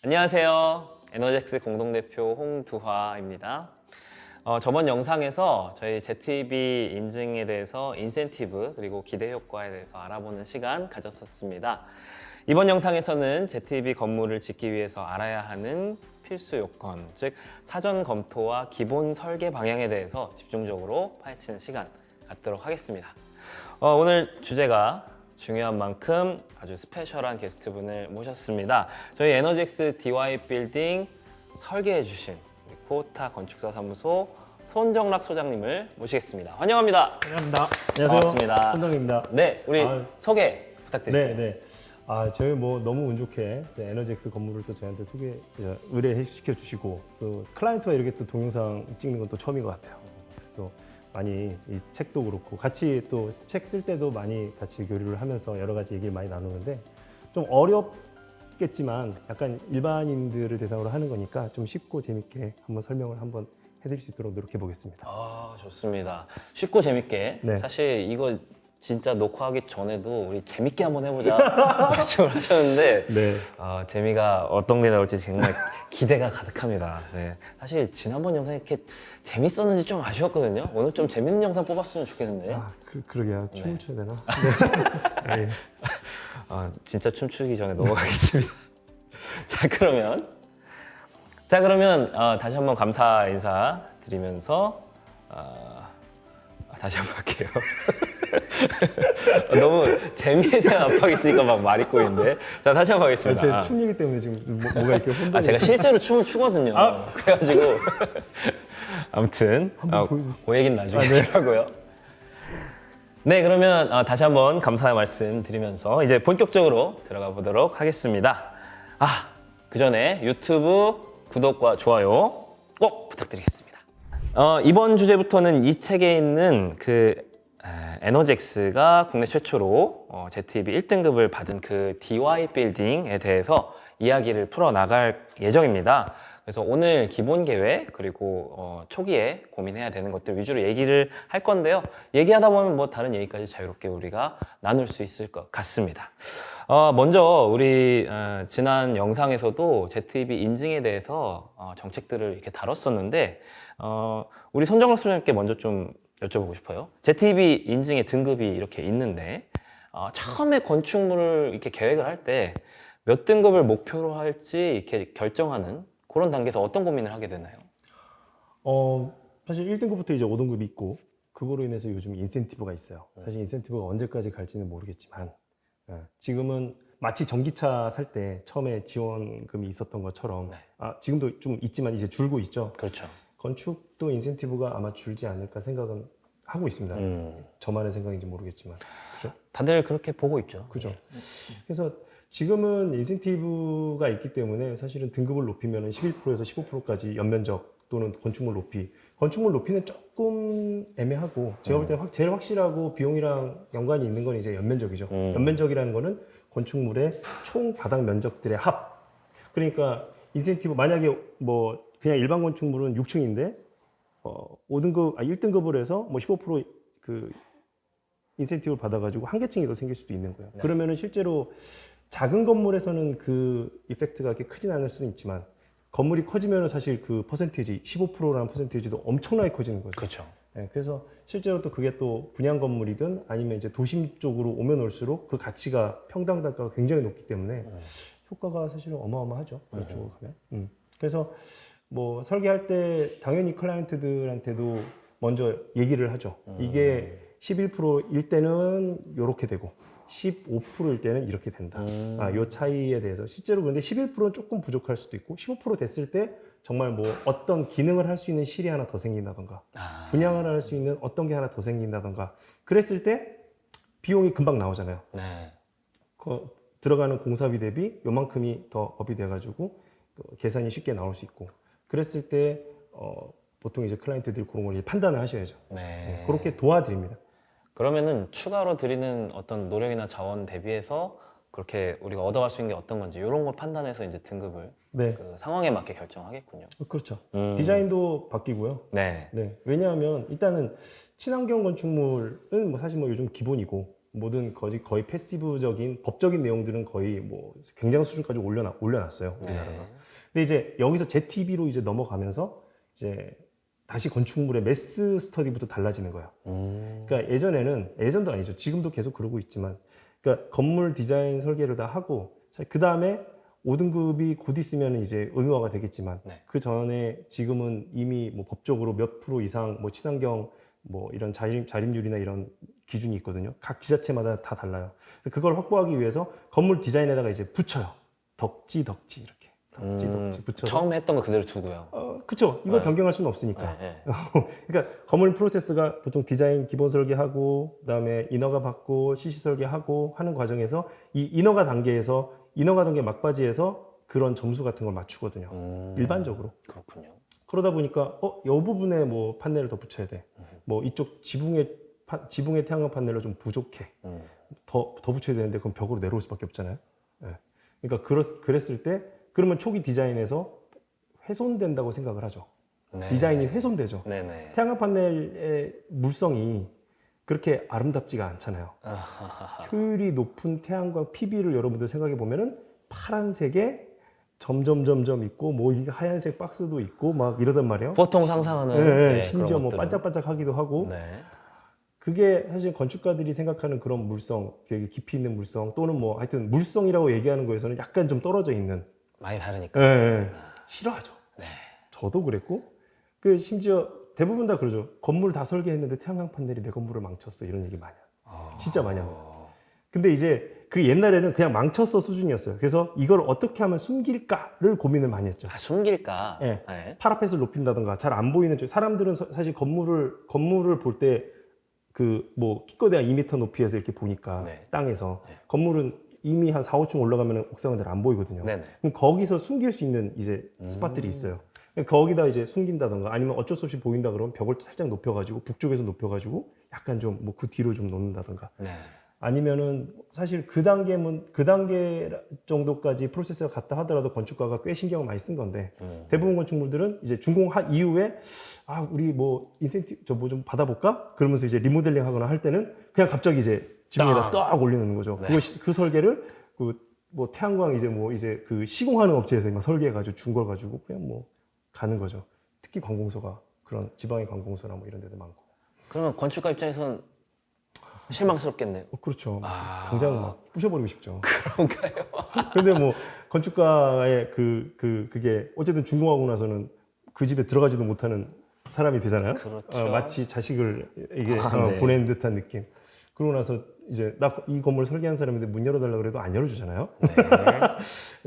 안녕하세요. 에너젝스 공동대표 홍두화입니다. 저번 영상에서 저희 ZTB 인증에 대해서 인센티브 그리고 기대 효과에 대해서 알아보는 시간 가졌었습니다. 이번 영상에서는 ZTB 건물을 짓기 위해서 알아야 하는 필수 요건, 즉 사전 검토와 기본 설계 방향에 대해서 집중적으로 파헤치는 시간 갖도록 하겠습니다. 오늘 주제가 중요한 만큼 아주 스페셜한 게스트분을 모셨습니다. 저희 에너젝스 DY 빌딩 설계해 주신 코타 건축사 사무소 손정락 소장님을 모시겠습니다. 환영합니다. 감사합니다. 안녕하세요. 반갑습니다. 손정입니다. 네, 우리 소개 부탁드릴게요. 네. 저희 너무 운 좋게 에너젝스 건물을 또 저희한테 의뢰시켜 주시고 또 클라이언트와 이렇게 또 동영상 찍는 건 또 처음인 것 같아요. 또 많이 이 책도 그렇고 같이 또 책 쓸 때도 많이 같이 교류를 하면서 여러 가지 얘기를 많이 나누는데 좀 어렵겠지만 약간 일반인들을 대상으로 하는 거니까 좀 쉽고 재밌게 한번 설명을 한번 해드릴 수 있도록 노력해 보겠습니다. 좋습니다. 쉽고 재밌게. 네. 사실 이거 진짜 녹화하기 전에도 우리 재밌게 한번 해보자 말씀을 하셨는데 네. 재미가 어떤 게 나올지 정말 기대가 가득합니다. 네. 사실 지난번 영상이 이렇게 재밌었는지 좀 아쉬웠거든요. 오늘 좀 재밌는 영상 뽑았으면 좋겠는데. 그러게요. 춤을 춰야 되나? 네. 진짜 춤추기 전에 넘어가겠습니다. 자 그러면 다시 한번 감사 인사 드리면서 다시 한번 할게요. 너무 재미에 대한 압박이 있으니까 막 말이 꼬이는데. 자, 다시 한번 하겠습니다. 제 춤 얘기 때문에 지금 뭐가 이렇게 혼동이. 제가 실제로 춤을 추거든요. 그래가지고. 아무튼, 한번 보여주세요. 그 얘기는 나중에 하고요. 네, 그러면 다시 한번 감사의 말씀 드리면서 이제 본격적으로 들어가 보도록 하겠습니다. 그 전에 유튜브 구독과 좋아요 꼭 부탁드리겠습니다. 이번 주제부터는 이 책에 있는 에너젝스가 국내 최초로 ZTB 1등급을 받은 그 DY 빌딩에 대해서 이야기를 풀어나갈 예정입니다. 그래서 오늘 기본 계획 그리고 초기에 고민해야 되는 것들 위주로 얘기를 할 건데요. 얘기하다 보면 뭐 다른 얘기까지 자유롭게 우리가 나눌 수 있을 것 같습니다. 먼저 우리 지난 영상에서도 ZTB 인증에 대해서 정책들을 이렇게 다뤘었는데 우리 손정락 소장님께 먼저 좀 여쭤보고 싶어요. ZTB 인증의 등급이 이렇게 있는데 처음에 건축물을 이렇게 계획을 할 때 몇 등급을 목표로 할지 이렇게 결정하는 그런 단계에서 어떤 고민을 하게 되나요? 사실 1등급부터 이제 5등급이 있고 그거로 인해서 요즘 인센티브가 있어요. 사실 인센티브가 언제까지 갈지는 모르겠지만 지금은 마치 전기차 살 때 처음에 지원금이 있었던 것처럼 지금도 좀 있지만 이제 줄고 있죠. 그렇죠. 건축도 인센티브가 아마 줄지 않을까 생각은 하고 있습니다. 저만의 생각인지 모르겠지만. 그죠? 다들 그렇게 보고 있죠. 그죠. 그래서 지금은 인센티브가 있기 때문에 사실은 등급을 높이면 11%에서 15%까지 연면적 또는 건축물 높이는 조금 애매하고 제가 볼 때 제일 확실하고 비용이랑 연관이 있는 건 이제 연면적이죠. 연면적이라는 거는 건축물의 총 바닥 면적들의 합. 그러니까 인센티브 만약에 뭐 그냥 일반 건축물은 6층인데 1등급을 해서 뭐 15% 인센티브를 받아가지고 한 개층이 더 생길 수도 있는 거예요. 그러면은 실제로 작은 건물에서는 그 이펙트가 그렇게 크진 않을 수는 있지만 건물이 커지면 사실 그 퍼센테이지 15%라는 퍼센테이지도 엄청나게 커지는 거죠. 그렇죠. 네, 그래서 실제로 또 그게 또 분양 건물이든 아니면 이제 도심 쪽으로 오면 올수록 그 가치가 평당 단가가 굉장히 높기 때문에 효과가 사실은 어마어마하죠. 이쪽으로 가면. 그래서 뭐 설계할 때 당연히 클라이언트들한테도 먼저 얘기를 하죠. 이게 11%일 때는 이렇게 되고 15%일 때는 이렇게 된다. 요 차이에 대해서 실제로 그런데 11%는 조금 부족할 수도 있고 15% 됐을 때 정말 뭐 어떤 기능을 할 수 있는 실이 하나 더 생긴다던가 분양을 할 수 있는 어떤 게 하나 더 생긴다던가 그랬을 때 비용이 금방 나오잖아요. 네. 들어가는 공사비 대비 요만큼이 더 업이 돼가지고 계산이 쉽게 나올 수 있고 그랬을 때 보통 이제 클라이언트들이 그런 걸 판단을 하셔야죠. 네. 그렇게 도와드립니다. 그러면은 추가로 드리는 어떤 노력이나 자원 대비해서 그렇게 우리가 얻어갈 수 있는 게 어떤 건지 이런 걸 판단해서 이제 등급을 그 상황에 맞게 결정하겠군요. 그렇죠. 디자인도 바뀌고요. 네. 왜냐하면 일단은 친환경 건축물은 뭐 사실 뭐 요즘 기본이고 모든 거의 패시브적인 법적인 내용들은 거의 뭐 굉장한 수준까지 올려놨어요 우리나라가. 네. 근데 이제 여기서 ZTB로 이제 넘어가면서 이제 다시 건축물의 매스 스터디부터 달라지는 거예요. 그러니까 예전도 아니죠. 지금도 계속 그러고 있지만, 그러니까 건물 디자인 설계를 다 하고 그 다음에 5등급이 곧 있으면 이제 의무화가 되겠지만 네. 그 전에 지금은 이미 뭐 법적으로 몇 프로 이상 뭐 친환경 뭐 이런 자립률이나 이런 기준이 있거든요. 각 지자체마다 다 달라요. 그걸 확보하기 위해서 건물 디자인에다가 이제 붙여요. 덕지 이렇게 덕지 붙여서 처음에 했던 거 그대로 두고요. 그쵸. 이걸 네. 변경할 수는 없으니까. 네, 그러니까 건물 프로세스가 보통 디자인 기본 설계하고 그다음에 인허가 받고 CC 설계하고 하는 과정에서 이 인허가 단계 막바지에서 그런 점수 같은 걸 맞추거든요. 일반적으로. 그렇군요. 그러다 보니까 이 부분에 뭐 판넬을 더 붙여야 돼. 뭐 이쪽 지붕의 태양광 판넬로 좀 부족해. 더 붙여야 되는데 그럼 벽으로 내려올 수밖에 없잖아요. 예. 그러니까 그랬을 때 그러면 초기 디자인에서 훼손된다고 생각을 하죠. 네. 디자인이 훼손되죠. 네네. 태양광 판넬의 물성이 그렇게 아름답지가 않잖아요. 효율이 높은 태양광 PB를 여러분들 생각해 보면은 파란색에 점점 있고 뭐 이게 하얀색 박스도 있고 막 이러단 말이에요. 보통 상상하는 네, 네, 심지어 그런 뭐 것들은. 반짝반짝하기도 하고 네. 그게 사실 건축가들이 생각하는 그런 물성, 되게 깊이 있는 물성 또는 뭐 하여튼 물성이라고 얘기하는 거에서는 약간 좀 떨어져 있는. 많이 다르니까. 싫어하죠. 네. 저도 그랬고 그 심지어 대부분 다 그러죠. 건물 다 설계했는데 태양광 판넬이 내 건물을 망쳤어 이런 얘기 많이 해요. 진짜 많이 합니다. 근데 이제 그 옛날에는 그냥 망쳤어 수준이었어요. 그래서 이걸 어떻게 하면 숨길까를 고민을 많이 했죠. 숨길까? 네. 네. 파라펫을 높인다든가 잘 안 보이는 쪽. 사람들은 사실 건물을 볼 때 그 뭐 키껏해야 2m 높이에서 이렇게 보니까 네. 땅에서 네. 건물은 이미 한 4, 5층 올라가면 옥상은 잘 안 보이거든요. 네네. 그럼 거기서 숨길 수 있는 이제 스팟들이 있어요. 거기다 이제 숨긴다던가 아니면 어쩔 수 없이 보인다 그러면 벽을 살짝 높여가지고 북쪽에서 높여가지고 약간 좀 뭐 그 뒤로 좀 놓는다던가 네. 아니면은 사실 그 단계 정도까지 프로세스가 갔다 하더라도 건축가가 꽤 신경을 많이 쓴 건데 대부분 건축물들은 이제 준공한 이후에 우리 뭐 인센티브 저 뭐 좀 받아볼까 그러면서 이제 리모델링 하거나 할 때는 그냥 갑자기 이제 지붕에다 딱 올리는 거죠. 네. 그 설계를 뭐 태양광 이제 그 시공하는 업체에서 막 설계해가지고 준 걸 가지고 그냥 뭐 가는 거죠. 특히 관공서가 그런 지방의 관공서나 뭐 이런 데도 많고. 그러면 건축가 입장에서는 실망스럽겠네요. 그렇죠. 아. 당장 막 부셔버리고 싶죠. 그런가요? 근데 뭐 건축가의 그게 어쨌든 준공하고 나서는 그 집에 들어가지도 못하는 사람이 되잖아요. 그렇죠. 마치 자식을 이게 네. 보낸 듯한 느낌. 그러고 나서 이제 나 이 건물 설계한 사람인데 문 열어달라 그래도 안 열어주잖아요. 네.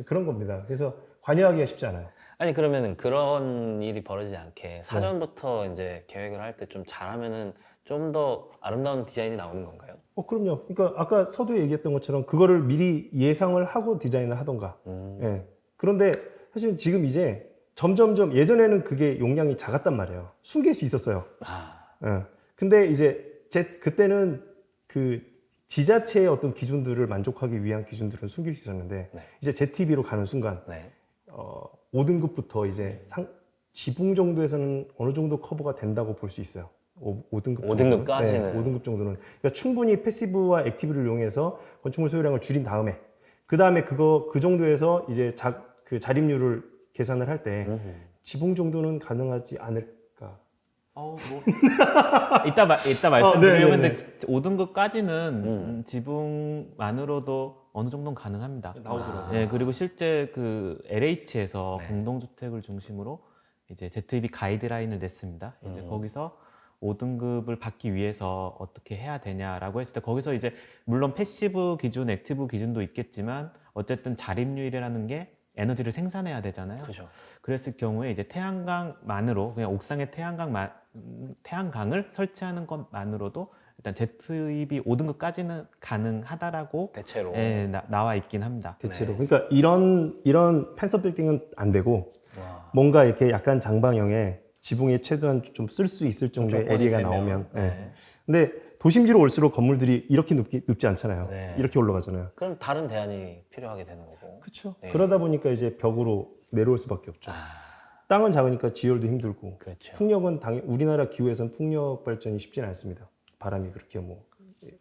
그런 겁니다. 그래서 관여하기가 쉽지 않아요. 아니 그러면은 그런 일이 벌어지지 않게 사전부터 이제 계획을 할 때 좀 잘하면은 좀 더 아름다운 디자인이 나오는 건가요? 그럼요. 그러니까 아까 서두에 얘기했던 것처럼 그거를 미리 예상을 하고 디자인을 하던가. 예. 그런데 사실 지금 이제 점점점 예전에는 그게 용량이 작았단 말이에요. 숨길 수 있었어요. 예. 근데 이제 그때는 그 지자체의 어떤 기준들을 만족하기 위한 기준들은 숨길 수 있었는데 네. 이제 ZTB로 가는 순간 네. 5등급부터 이제 지붕 정도에서는 어느 정도 커버가 된다고 볼 수 있어요. 5등급 5등급까지는. 5등급 정도는 그러니까 충분히 패시브와 액티브를 이용해서 건축물 소유량을 줄인 다음에 그 다음에 그 정도에서 이제 그 자립률을 계산을 할 때 지붕 정도는 가능하지 않을까. 뭐 이따 말씀드리려고 네네네. 했는데 5등급까지는 지붕만으로도 어느 정도는 가능합니다. 나오더라고요. 네, 그리고 실제 그 LH에서 네. 공동주택을 중심으로 이제 ZEB 가이드라인을 냈습니다. 이제 거기서 5등급을 받기 위해서 어떻게 해야 되냐라고 했을 때 거기서 이제 물론 패시브 기준, 액티브 기준도 있겠지만 어쨌든 자립률이라는 게 에너지를 생산해야 되잖아요. 그죠. 그랬을 경우에 이제 태양광만으로 그냥 옥상에 태양광을 설치하는 것만으로도 일단 ZEB 5등급까지는 가능하다라고 대체로. 나와 있긴 합니다. 대체로. 네. 그러니까 이런 펜서 빌딩은 안 되고 와. 뭔가 이렇게 약간 장방형에 지붕에 최대한 좀 쓸 수 있을 정도의 조건이 에리어가 되면, 나오면. 예. 네. 근데 도심지로 올수록 건물들이 이렇게 눕지 않잖아요. 네. 이렇게 올라가잖아요. 그럼 다른 대안이 필요하게 되는 거고. 그렇죠. 네. 그러다 보니까 이제 벽으로 내려올 수밖에 없죠. 땅은 작으니까 지열도 힘들고 그렇죠. 풍력은 우리나라 기후에서는 풍력 발전이 쉽지는 않습니다. 바람이 그렇게 뭐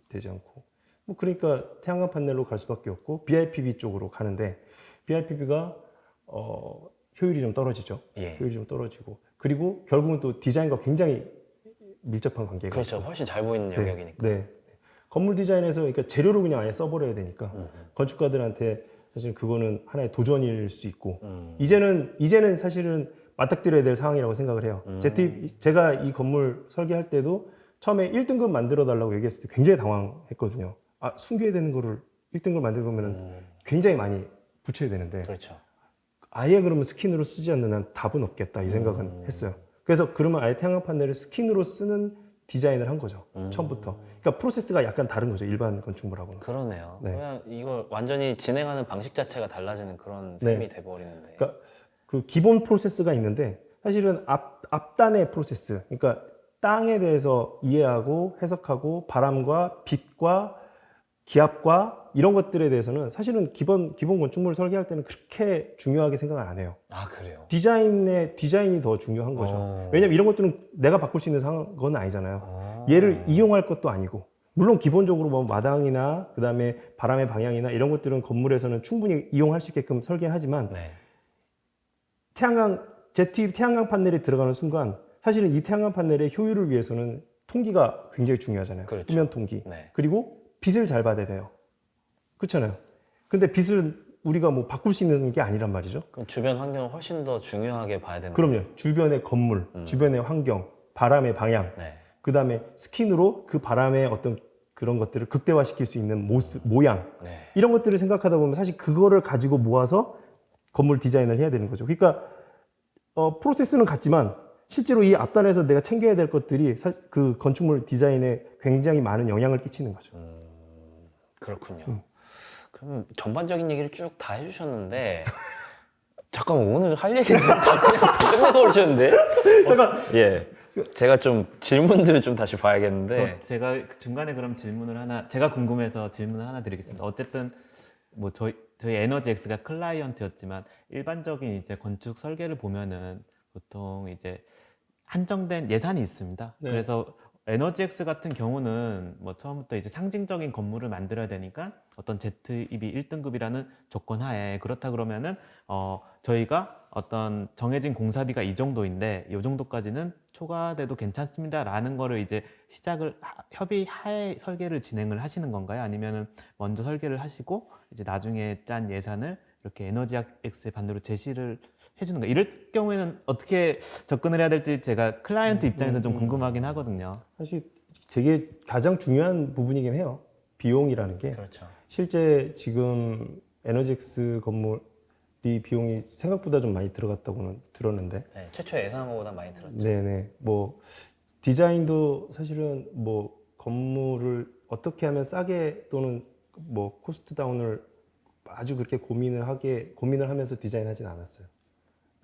되지 않고 뭐 그러니까 태양광 판넬로 갈 수밖에 없고 BIPV 쪽으로 가는데 BIPV가 효율이 좀 떨어지죠. 예. 효율이 좀 떨어지고 그리고 결국은 또 디자인과 굉장히 밀접한 관계가 그렇죠. 있고. 훨씬 잘 보이는 영역이니까. 네. 건물 디자인에서 그러니까 재료로 그냥 아예 써버려야 되니까 건축가들한테 사실 그거는 하나의 도전일 수 있고 이제는 사실은 맞닥뜨려야 될 상황이라고 생각을 해요. 제가 이 건물 설계할 때도 처음에 1등급 만들어 달라고 얘기했을 때 굉장히 당황했거든요. 아, 숨겨야 되는 거를 1등급 만들면 굉장히 많이 붙여야 되는데 그렇죠. 아예 그러면 스킨으로 쓰지 않는 한 답은 없겠다 이 생각은 했어요. 그래서 그러면 아예 태양광 판넬을 스킨으로 쓰는 디자인을 한 거죠. 처음부터. 그러니까 프로세스가 약간 다른 거죠. 일반 건축물하고는. 그러네요. 네. 그냥 이걸 완전히 진행하는 방식 자체가 달라지는 그런 네. 셈이 돼버리는데. 그러니까 그 기본 프로세스가 있는데 사실은 앞단의 프로세스. 그러니까 땅에 대해서 이해하고 해석하고 바람과 빛과 기압과 이런 것들에 대해서는 사실은 기본 건축물 설계할 때는 그렇게 중요하게 생각을 안 해요. 아 그래요. 디자인이 더 중요한 거죠. 왜냐면 이런 것들은 내가 바꿀 수 있는 건 아니잖아요. 얘를 이용할 것도 아니고. 물론 기본적으로 뭐 마당이나 그다음에 바람의 방향이나 이런 것들은 건물에서는 충분히 이용할 수 있게끔 설계하지만 네. ZTB 태양광 판넬이 들어가는 순간 사실은 이 태양광 판넬의 효율을 위해서는 통기가 굉장히 중요하잖아요. 그렇죠. 후면 통기. 네. 그리고 빛을 잘 받아야 돼요. 그렇잖아요. 근데 빛을 우리가 뭐 바꿀 수 있는 게 아니란 말이죠. 그럼 주변 환경을 훨씬 더 중요하게 봐야 되는. 그럼요. 주변의 건물, 주변의 환경, 바람의 방향, 네. 그 다음에 스킨으로 그 바람의 어떤 그런 것들을 극대화시킬 수 있는 모양, 네. 이런 것들을 생각하다 보면 사실 그거를 가지고 모아서 건물 디자인을 해야 되는 거죠. 그러니까 프로세스는 같지만 실제로 이 앞단에서 내가 챙겨야 될 것들이 그 건축물 디자인에 굉장히 많은 영향을 끼치는 거죠. 그렇군요. 그럼 전반적인 얘기를 쭉 다 해주셨는데 잠깐만 오늘 할 얘기를 다 그냥 끝내버리셨는데? 약간 예. 제가 좀 질문들을 좀 다시 봐야겠는데. 제가 중간에 그럼 질문을 하나, 제가 궁금해서 질문을 하나 드리겠습니다. 어쨌든 뭐 저희 에너지엑스가 클라이언트였지만 일반적인 이제 건축 설계를 보면은 보통 이제 한정된 예산이 있습니다. 네. 그래서 에너지엑스 같은 경우는 뭐 처음부터 이제 상징적인 건물을 만들어야 되니까 어떤 ZEB 1등급이라는 조건 하에 그렇다 그러면은 저희가 어떤 정해진 공사비가 이 정도인데 이 정도까지는 초과돼도 괜찮습니다라는 거를 이제 협의하에 설계를 진행을 하시는 건가요? 아니면은 먼저 설계를 하시고 이제 나중에 짠 예산을 이렇게 에너지엑스에 반대로 제시를 해주는 거. 이럴 경우에는 어떻게 접근을 해야 될지 제가 클라이언트 입장에서 좀 궁금하긴 하거든요. 사실 되게 가장 중요한 부분이긴 해요. 비용이라는 게. 그렇죠. 실제 지금 에너지엑스 건물이 비용이 생각보다 좀 많이 들어갔다고는 들었는데. 네, 최초 예상한 것보다 많이 들었죠. 네네. 뭐 디자인도 사실은 뭐 건물을 어떻게 하면 싸게 또는 뭐 코스트 다운을 아주 그렇게 고민을 하면서 디자인하진 않았어요.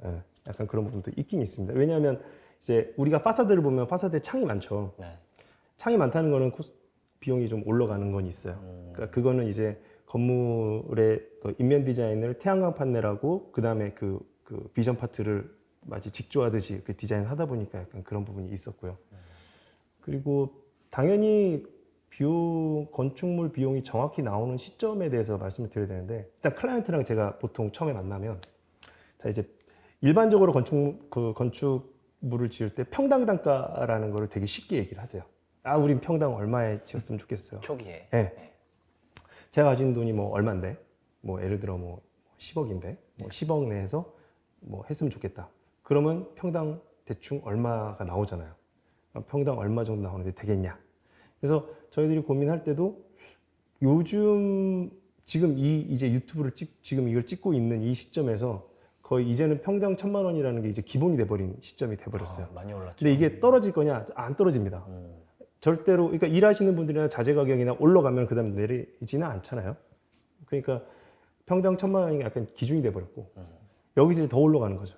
예, 약간 그런 부분도 있긴 있습니다. 왜냐하면 이제 우리가 파사드를 보면 파사드에 창이 많죠. 네. 창이 많다는 거는 비용이 좀 올라가는 건 있어요. 그러니까 그거는 이제 건물의 그 인면 디자인을 태양광 판넬하고 그 다음에 그 비전 파트를 마치 직조하듯이 이렇게 디자인하다 보니까 약간 그런 부분이 있었고요. 그리고 당연히 건축물 비용이 정확히 나오는 시점에 대해서 말씀을 드려야 되는데 일단 클라이언트랑 제가 보통 처음에 만나면 자 이제 일반적으로 건축물을 지을 때 평당 단가라는 거를 되게 쉽게 얘기를 하세요. 아, 우린 평당 얼마에 지었으면 좋겠어요. 초기에. 네. 제가 가진 돈이 뭐 얼마인데, 뭐 예를 들어 뭐 10억인데, 뭐 10억 내에서 뭐 했으면 좋겠다. 그러면 평당 대충 얼마가 나오잖아요. 평당 얼마 정도 나오는데 되겠냐. 그래서 저희들이 고민할 때도 요즘 지금 이제 유튜브를 지금 이걸 찍고 있는 이 시점에서 거의 이제는 평당 1,000만 원이라는 게 이제 기본이 돼버린 시점이 돼버렸어요. 많이 올랐죠. 근데 이게 떨어질 거냐? 안 떨어집니다. 절대로, 그러니까 일하시는 분들이나 자재 가격이나 올라가면 그 다음에 내리지는 않잖아요. 그러니까 평당 1,000만 원이 약간 기준이 돼버렸고 여기서 이제 더 올라가는 거죠.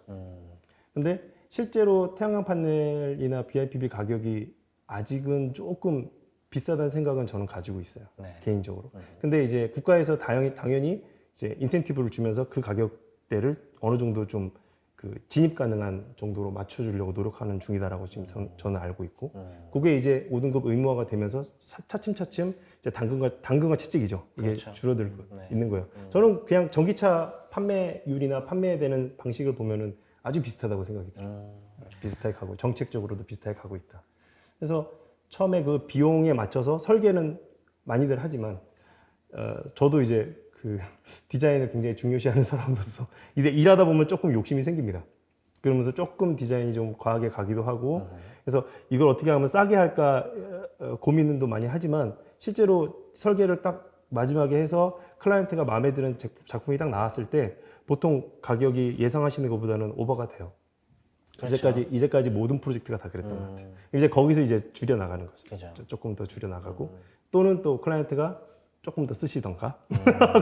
근데 실제로 태양광 파넬이나 BIPV 가격이 아직은 조금 비싸다는 생각은 저는 가지고 있어요. 네. 개인적으로. 근데 이제 국가에서 당연히 이제 인센티브를 주면서 그 가격대를 어느 정도 좀 그 진입 가능한 정도로 맞춰주려고 노력하는 중이다라고 지금 저는 알고 있고, 그게 이제 5등급 의무화가 되면서 차츰차츰 이제 당근과 채찍이죠. 이게 그렇죠. 줄어들고 네. 있는 거예요. 저는 그냥 전기차 판매율이나 판매되는 방식을 보면은 아주 비슷하다고 생각이 들어요. 비슷하게 가고, 정책적으로도 비슷하게 가고 있다. 그래서 처음에 그 비용에 맞춰서 설계는 많이들 하지만, 저도 이제 그 디자인을 굉장히 중요시하는 사람으로서 이제 일하다 보면 조금 욕심이 생깁니다. 그러면서 조금 디자인이 좀 과하게 가기도 하고, 그래서 이걸 어떻게 하면 싸게 할까 고민도 많이 하지만, 실제로 설계를 딱 마지막에 해서 클라이언트가 마음에 드는 작품이 딱 나왔을 때 보통 가격이 예상하시는 것보다는 오버가 돼요. 그렇죠. 이제까지 모든 프로젝트가 다 그랬던 것 같아요. 이제 거기서 이제 줄여 나가는 거죠. 그죠. 조금 더 줄여 나가고, 또는 또 클라이언트가 조금 더 쓰시던가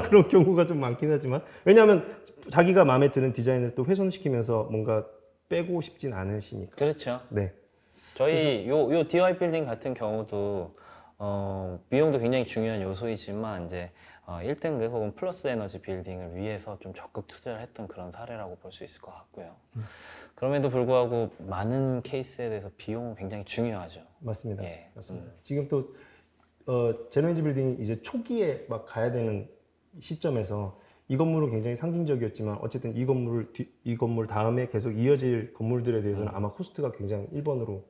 그런 경우가 좀 많긴 하지만, 왜냐하면 자기가 마음에 드는 디자인을 또 훼손시키면서 뭔가 빼고 싶진 않으시니까. 그렇죠. 네, 저희 요 DIY 빌딩 같은 경우도 비용도 굉장히 중요한 요소이지만 이제 1등급 혹은 플러스 에너지 빌딩을 위해서 좀 적극 투자를 했던 그런 사례라고 볼 수 있을 것 같고요. 그럼에도 불구하고 많은 케이스에 대해서 비용은 굉장히 중요하죠. 맞습니다. 예. 맞습니다. 지금 또 제노엔지 빌딩이 이제 초기에 막 가야 되는 시점에서 이 건물은 굉장히 상징적이었지만, 어쨌든 이 건물 다음에 계속 이어질 건물들에 대해서는 아마 코스트가 굉장히 1번으로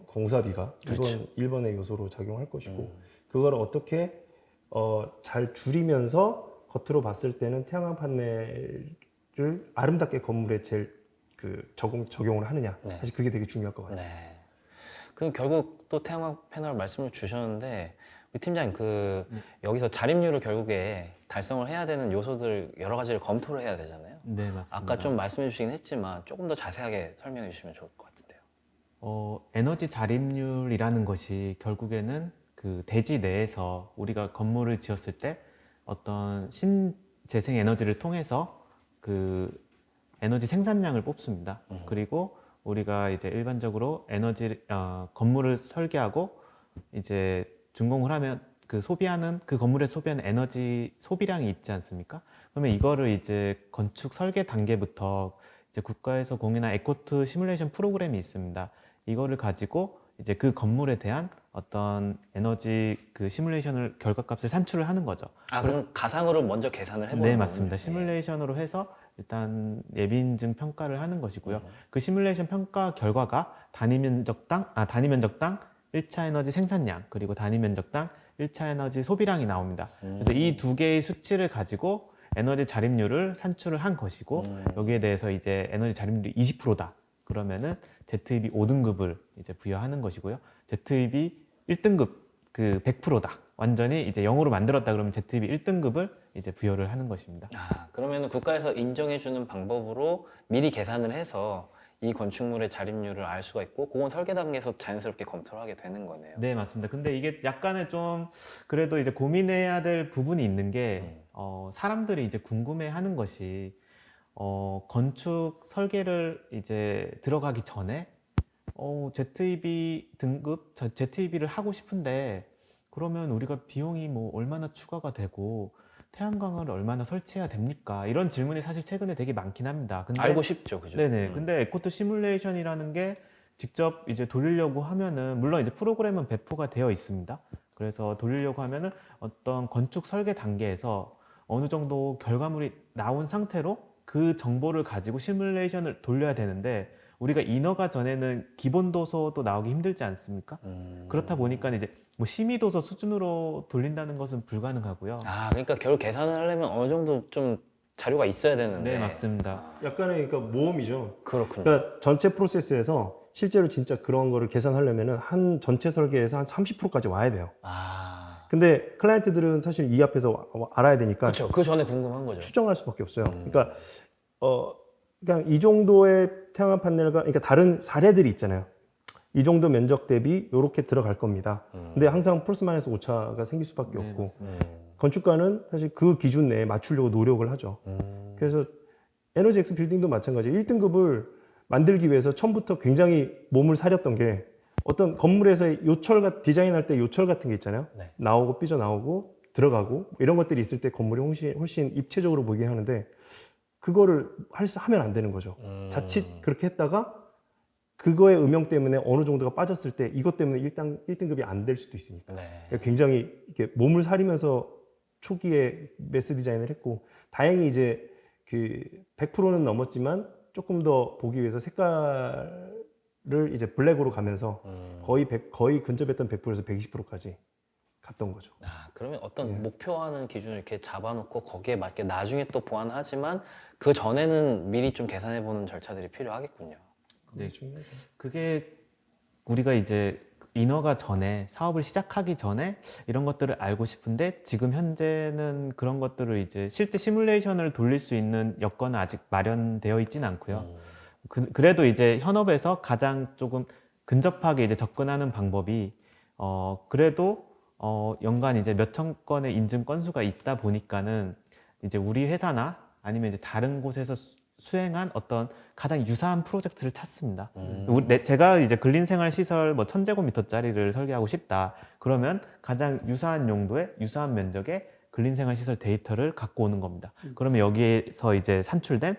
공사비가 그렇죠. 1번의 요소로 작용할 것이고, 그걸 어떻게 잘 줄이면서 겉으로 봤을 때는 태양광 판넬을 아름답게 건물에 제일 적용을 하느냐. 네. 사실 그게 되게 중요할 것 같아요. 네. 그럼 결국 또 태양광 패널 말씀을 주셨는데, 우리 팀장님 여기서 자립률을 결국에 달성을 해야 되는 요소들 여러 가지를 검토를 해야 되잖아요. 네, 맞습니다. 아까 좀 말씀해 주시긴 했지만 조금 더 자세하게 설명해 주시면 좋을 것 같은데요. 에너지 자립률이라는 것이 결국에는 그 대지 내에서 우리가 건물을 지었을 때 어떤 신재생 에너지를 통해서 그 에너지 생산량을 뽑습니다. 그리고 우리가 이제 일반적으로 건물을 설계하고 이제 준공을 하면 그 건물에 소비하는 에너지 소비량이 있지 않습니까? 그러면 이거를 이제 건축 설계 단계부터 이제 국가에서 공유한 에코투 시뮬레이션 프로그램이 있습니다. 이거를 가지고 이제 그 건물에 대한 어떤 에너지 시뮬레이션을 결과값을 산출을 하는 거죠. 그럼 가상으로 먼저 계산을 해보는 네, 거군요. 맞습니다. 시뮬레이션으로 해서 일단 예비인증 평가를 하는 것이고요. 그 시뮬레이션 평가 결과가 단위 면적당 1차 에너지 생산량, 그리고 단위 면적당 1차 에너지 소비량이 나옵니다. 그래서 이 두 개의 수치를 가지고 에너지 자립률을 산출을 한 것이고, 여기에 대해서 이제 에너지 자립률이 20%다. 그러면은 ZEB 5등급을 이제 부여하는 것이고요. ZEB 1등급 100%다. 완전히 이제 0으로 만들었다 그러면 ZEB 1등급을 이제 부여를 하는 것입니다. 그러면 국가에서 인정해주는 방법으로 미리 계산을 해서 이 건축물의 자립률을 알 수가 있고, 그건 설계 단계에서 자연스럽게 검토를 하게 되는 거네요. 네, 맞습니다. 근데 이게 약간의 좀 그래도 이제 고민해야 될 부분이 있는 게 사람들이 이제 궁금해하는 것이 건축 설계를 이제 들어가기 전에 ZEB 등급, ZEB를 하고 싶은데 그러면 우리가 비용이 뭐 얼마나 추가가 되고 태양광을 얼마나 설치해야 됩니까? 이런 질문이 사실 최근에 되게 많긴 합니다. 근데 알고 싶죠, 그죠? 네네. 근데 에코투 시뮬레이션이라는 게 직접 이제 돌리려고 하면은, 물론 이제 프로그램은 배포가 되어 있습니다. 그래서 돌리려고 하면은 어떤 건축 설계 단계에서 어느 정도 결과물이 나온 상태로 그 정보를 가지고 시뮬레이션을 돌려야 되는데, 우리가 인허가 전에는 기본 도서도 나오기 힘들지 않습니까? 그렇다 보니까 이제 뭐 심의 도서 수준으로 돌린다는 것은 불가능하고요. 그러니까 결국 계산을 하려면 어느 정도 좀 자료가 있어야 되는데. 네, 맞습니다. 약간의 모험이죠. 그렇군요. 그러니까 전체 프로세스에서 실제로 진짜 그런 거를 계산하려면은 한 전체 설계에서 한 30%까지 와야 돼요. 근데 클라이언트들은 사실 이 앞에서 알아야 되니까 그렇죠. 그 전에 궁금한 거죠. 추정할 수밖에 없어요. 그러니까 그냥 이 정도의 태양광 판넬과, 그러니까 다른 사례들이 있잖아요. 이 정도 면적 대비 이렇게 들어갈 겁니다. 근데 항상 플러스 마이너스 오차가 생길 수밖에 네, 없고, 맞습니다. 건축가는 사실 그 기준 내에 맞추려고 노력을 하죠. 그래서 에너지 엑스 빌딩도 마찬가지예요. 1등급을 만들기 위해서 처음부터 굉장히 몸을 사렸던 게, 어떤 건물에서 디자인할 때 요철 같은 게 있잖아요. 네. 나오고 삐져나오고 들어가고 이런 것들이 있을 때 건물이 훨씬 입체적으로 보이긴 하는데, 그거를 하면 안 되는 거죠. 자칫 그렇게 했다가 그거의 음영 때문에 어느 정도가 빠졌을 때 이것 때문에 1등급이 안 될 수도 있으니까. 네. 굉장히 이렇게 몸을 사리면서 초기에 매스 디자인을 했고, 다행히 이제 그 100%는 넘었지만 조금 더 보기 위해서 색깔을 이제 블랙으로 가면서 거의 근접했던 100%에서 120%까지 갔던 거죠. 아, 그러면 어떤 예. 목표하는 기준을 이렇게 잡아놓고 거기에 맞게 나중에 또 보완하지만 그 전에는 미리 좀 계산해보는 절차들이 필요하겠군요. 네. 중요하죠. 그게 우리가 이제 인허가 전에 사업을 시작하기 전에 이런 것들을 알고 싶은데 지금 현재는 그런 것들을 이제 실제 시뮬레이션을 돌릴 수 있는 여건은 아직 마련되어 있지는 않고요. 그래도 이제 현업에서 가장 조금 근접하게 이제 접근하는 방법이 그래도 연간 이제 몇천 건의 인증 건수가 있다 보니까는 이제 우리 회사나 아니면 이제 다른 곳에서 수행한 어떤 가장 유사한 프로젝트를 찾습니다. 제가 이제 근린생활시설 뭐 1000제곱미터짜리를 설계하고 싶다. 그러면 가장 유사한 용도의 유사한 면적의 근린생활시설 데이터를 갖고 오는 겁니다. 그러면 여기에서 이제 산출된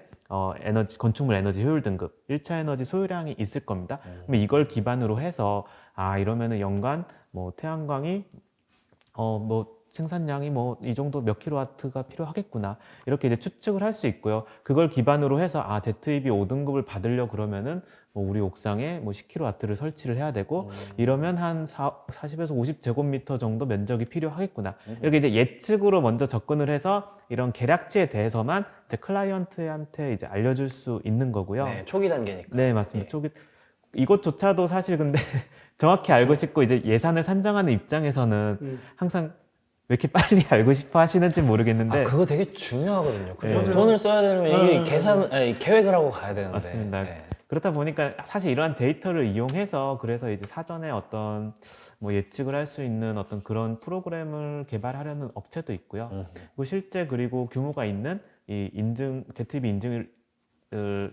에너지, 건축물 에너지 효율 등급, 1차 에너지 소요량이 있을 겁니다. 그럼 이걸 기반으로 해서 이러면은 연간 뭐 태양광이 뭐 생산량이 뭐 이 정도 몇 킬로와트가 필요하겠구나 이렇게 이제 추측을 할 수 있고요. 그걸 기반으로 해서 ZEB 5등급을 받으려 그러면은 뭐 우리 옥상에 뭐 10킬로와트를 설치를 해야 되고 이러면 한 40에서 50제곱미터 정도 면적이 필요하겠구나 이렇게 이제 예측으로 먼저 접근을 해서 이런 계략치에 대해서만 이제 클라이언트한테 이제 알려줄 수 있는 거고요. 네, 초기 단계니까. 네, 맞습니다. 예. 초기 이것조차도 사실 근데 정확히 알고 싶고 이제 예산을 산정하는 입장에서는 항상 왜 이렇게 빨리 알고 싶어 하시는지 모르겠는데 그거 되게 중요하거든요. 그죠? 네. 돈을 써야 되면 이게 계획을 하고 가야 되는데. 맞습니다. 네. 그렇다 보니까 사실 이러한 데이터를 이용해서 그래서 이제 사전에 어떤 뭐 예측을 할 수 있는 어떤 그런 프로그램을 개발하려는 업체도 있고요. 그리고 실제 그리고 규모가 있는 이 ZEB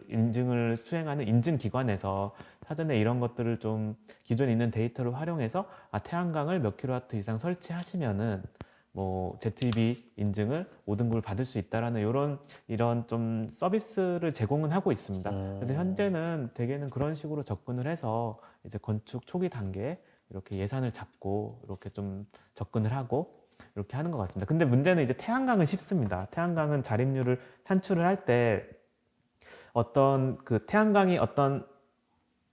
인증을 수행하는 인증기관에서 사전에 이런 것들을 좀 기존에 있는 데이터를 활용해서 태양광을 몇 킬로와트 이상 설치하시면은 뭐 ZEB 인증을 5등급을 받을 수 있다라는 이런 좀 서비스를 제공은 하고 있습니다. 그래서 현재는 대개는 그런 식으로 접근을 해서 이제 건축 초기 단계에 이렇게 예산을 잡고 이렇게 좀 접근을 하고 이렇게 하는 것 같습니다. 근데 문제는 이제 태양광은 쉽습니다. 태양광은 자립률을 산출을 할 때 어떤 그 태양광이 어떤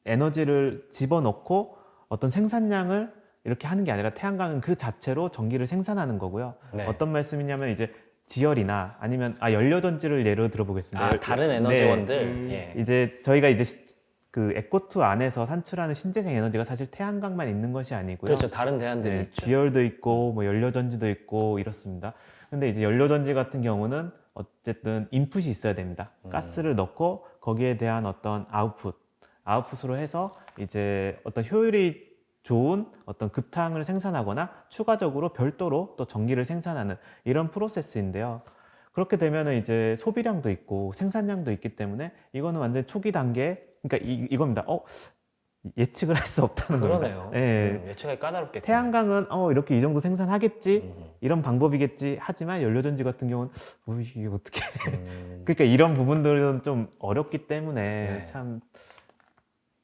에너지를 집어넣고 어떤 생산량을 이렇게 하는 게 아니라 태양광은 그 자체로 전기를 생산하는 거고요. 네. 어떤 말씀이냐면 이제 지열이나 아니면 연료전지를 예로 들어보겠습니다. 다른 네. 에너지원들. 예. 이제 저희가 이제 그 에코투 안에서 산출하는 신재생 에너지가 사실 태양광만 있는 것이 아니고요. 그렇죠. 다른 대안들이 네, 있죠. 지열도 있고 뭐 연료전지도 있고 이렇습니다. 근데 이제 연료전지 같은 경우는 어쨌든 인풋이 있어야 됩니다. 가스를 넣고 거기에 대한 어떤 아웃풋으로 해서 이제 어떤 효율이 좋은 어떤 급탕을 생산하거나 추가적으로 별도로 또 전기를 생산하는 이런 프로세스인데요. 그렇게 되면은 이제 소비량도 있고 생산량도 있기 때문에 이거는 완전 초기 단계, 그러니까 이겁니다. 예측을 할 수 없다는 그러네요. 겁니다. 네. 예측하기 까다롭겠군요. 태양광은 이렇게 이 정도 생산하겠지, 이런 방법이겠지 하지만 연료전지 같은 경우는 이게 어떻게 그러니까 이런 부분들은 좀 어렵기 때문에 네. 참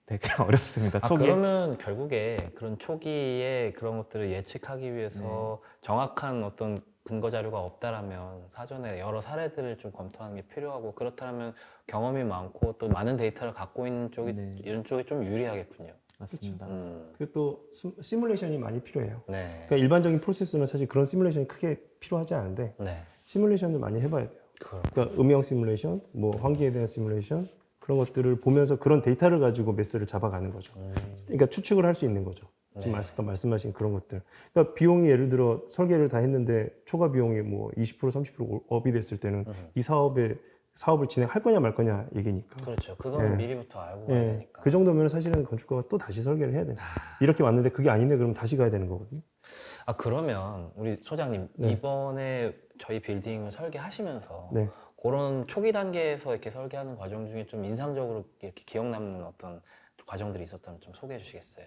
되게 어렵습니다. 초기에. 그러면 결국에 그런 초기에 그런 것들을 예측하기 위해서 정확한 어떤 근거 자료가 없다라면 사전에 여러 사례들을 좀 검토하는 게 필요하고, 그렇다면 경험이 많고 또 많은 데이터를 갖고 있는 쪽이 네. 이런 쪽이 좀 유리하겠군요. 맞습니다. 그리고 또 시뮬레이션이 많이 필요해요. 네. 그러니까 일반적인 프로세스는 사실 그런 시뮬레이션이 크게 필요하지 않은데 네. 시뮬레이션을 많이 해봐야 돼요. 그럼. 그러니까 음영 시뮬레이션, 뭐 환기에 대한 시뮬레이션, 그런 것들을 보면서 그런 데이터를 가지고 매스를 잡아가는 거죠. 그러니까 추측을 할 수 있는 거죠. 지금 아까 말씀하신 그런 것들. 그러니까 비용이 예를 들어 설계를 다 했는데 초과 비용이 뭐 20% 30% 업이 됐을 때는 이 사업을 진행할 거냐 말 거냐 얘기니까. 그렇죠. 그거는 예. 미리부터 알고 가야 되니까. 그 정도면 사실은 건축가가 또 다시 설계를 해야 돼요. 이렇게 왔는데 그게 아닌데 그럼 다시 가야 되는 거거든요. 그러면 우리 소장님, 네. 이번에 저희 빌딩을 설계하시면서 네. 그런 초기 단계에서 이렇게 설계하는 과정 중에 좀 인상적으로 이렇게 기억 남는 어떤 과정들이 있었다면 좀 소개해 주시겠어요?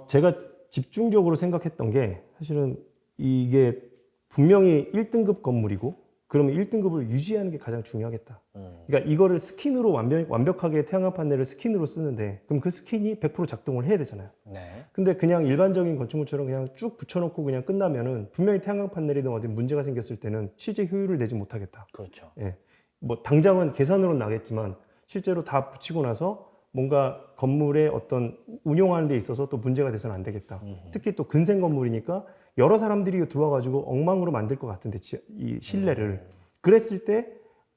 제가 집중적으로 생각했던 게 사실은 이게 분명히 1등급 건물이고 그러면 1등급을 유지하는 게 가장 중요하겠다. 그러니까 이거를 스킨으로 완벽하게 태양광 파넬을 스킨으로 쓰는데 그럼 그 스킨이 100% 작동을 해야 되잖아요. 네. 근데 그냥 일반적인 건축물처럼 그냥 쭉 붙여놓고 그냥 끝나면은 분명히 태양광 파넬이든 어디 문제가 생겼을 때는 실제 효율을 내지 못하겠다. 그렇죠. 예. 뭐 당장은 계산으로는 나겠지만 실제로 다 붙이고 나서 뭔가 건물의 어떤 운용하는 데 있어서 또 문제가 돼서는 안 되겠다. 특히 또 근생 건물이니까 여러 사람들이 들어와가지고 엉망으로 만들 것 같은데 이 실내를 그랬을 때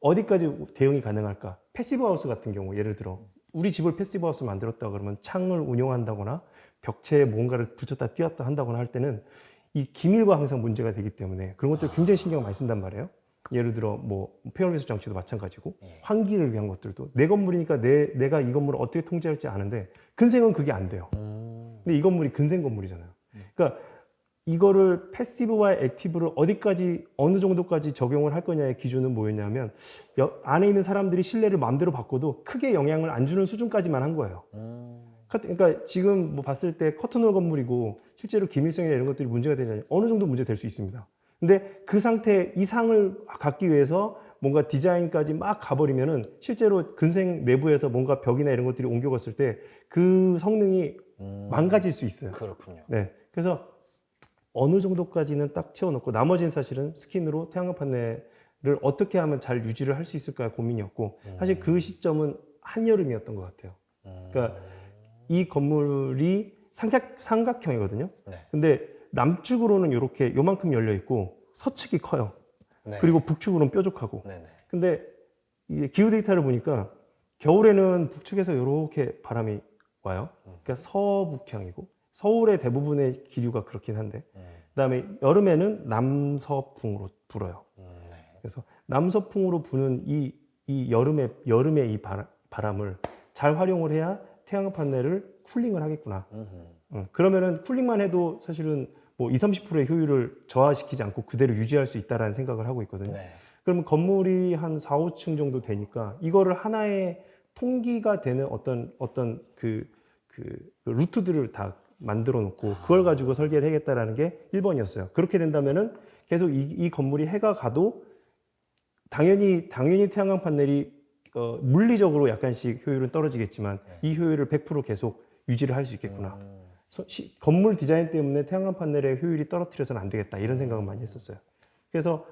어디까지 대응이 가능할까? 패시브 하우스 같은 경우 예를 들어 우리 집을 패시브 하우스 만들었다 그러면 창을 운용한다거나 벽체에 뭔가를 붙였다 띄웠다 한다거나 할 때는 이 기밀과 항상 문제가 되기 때문에 그런 것들 굉장히 신경 많이 쓴단 말이에요. 예를 들어 뭐 폐열배수 장치도 마찬가지고 환기를 위한 것들도 내 건물이니까 내가 이 건물을 어떻게 통제할지 아는데 근생은 그게 안 돼요. 근데 이 건물이 근생 건물이잖아요. 그러니까 이거를 패시브와 액티브를 어디까지 어느 정도까지 적용을 할 거냐의 기준은 뭐였냐면 안에 있는 사람들이 실내를 마음대로 바꿔도 크게 영향을 안 주는 수준까지만 한 거예요. 그러니까 지금 뭐 봤을 때 커튼홀 건물이고 실제로 기밀성이나 이런 것들이 문제가 되잖아요. 어느 정도 문제 될 수 있습니다. 근데 그 상태 이상을 갖기 위해서 뭔가 디자인까지 막 가버리면은 실제로 근생 내부에서 뭔가 벽이나 이런 것들이 옮겨갔을 때 그 성능이 망가질 수 있어요. 그렇군요. 네. 그래서 어느 정도까지는 딱 채워놓고 나머지는 사실은 스킨으로 태양광 파넬을 어떻게 하면 잘 유지를 할 수 있을까 고민이었고 사실 그 시점은 한여름이었던 것 같아요. 그러니까 이 건물이 삼각형이거든요. 네. 근데 남측으로는 이렇게 요만큼 열려 있고 서측이 커요. 네. 그리고 북측으로는 뾰족하고. 네네. 근데 이 기후 데이터를 보니까 겨울에는 북측에서 이렇게 바람이 와요. 그러니까 서북향이고 서울의 대부분의 기류가 그렇긴 한데 그다음에 여름에는 남서풍으로 불어요. 네. 그래서 남서풍으로 부는 이 여름의 이 바람을 잘 활용을 해야 태양광 파넬을 쿨링을 하겠구나. 그러면은 쿨링만 해도 사실은 뭐 20-30%의 효율을 저하시키지 않고 그대로 유지할 수 있다라는 생각을 하고 있거든요. 네. 그러면 건물이 한 4-5층 정도 되니까 이거를 하나의 통기가 되는 어떤 그 루트들을 다 만들어 놓고 그걸 가지고 설계를 하겠다라는 게 1번이었어요. 그렇게 된다면은 계속 이 건물이 해가 가도 당연히 태양광 파넬이 물리적으로 약간씩 효율은 떨어지겠지만 이 효율을 100% 계속 유지를 할 수 있겠구나. 건물 디자인 때문에 태양광 파넬의 효율이 떨어뜨려서는 안 되겠다 이런 생각을 많이 했었어요. 그래서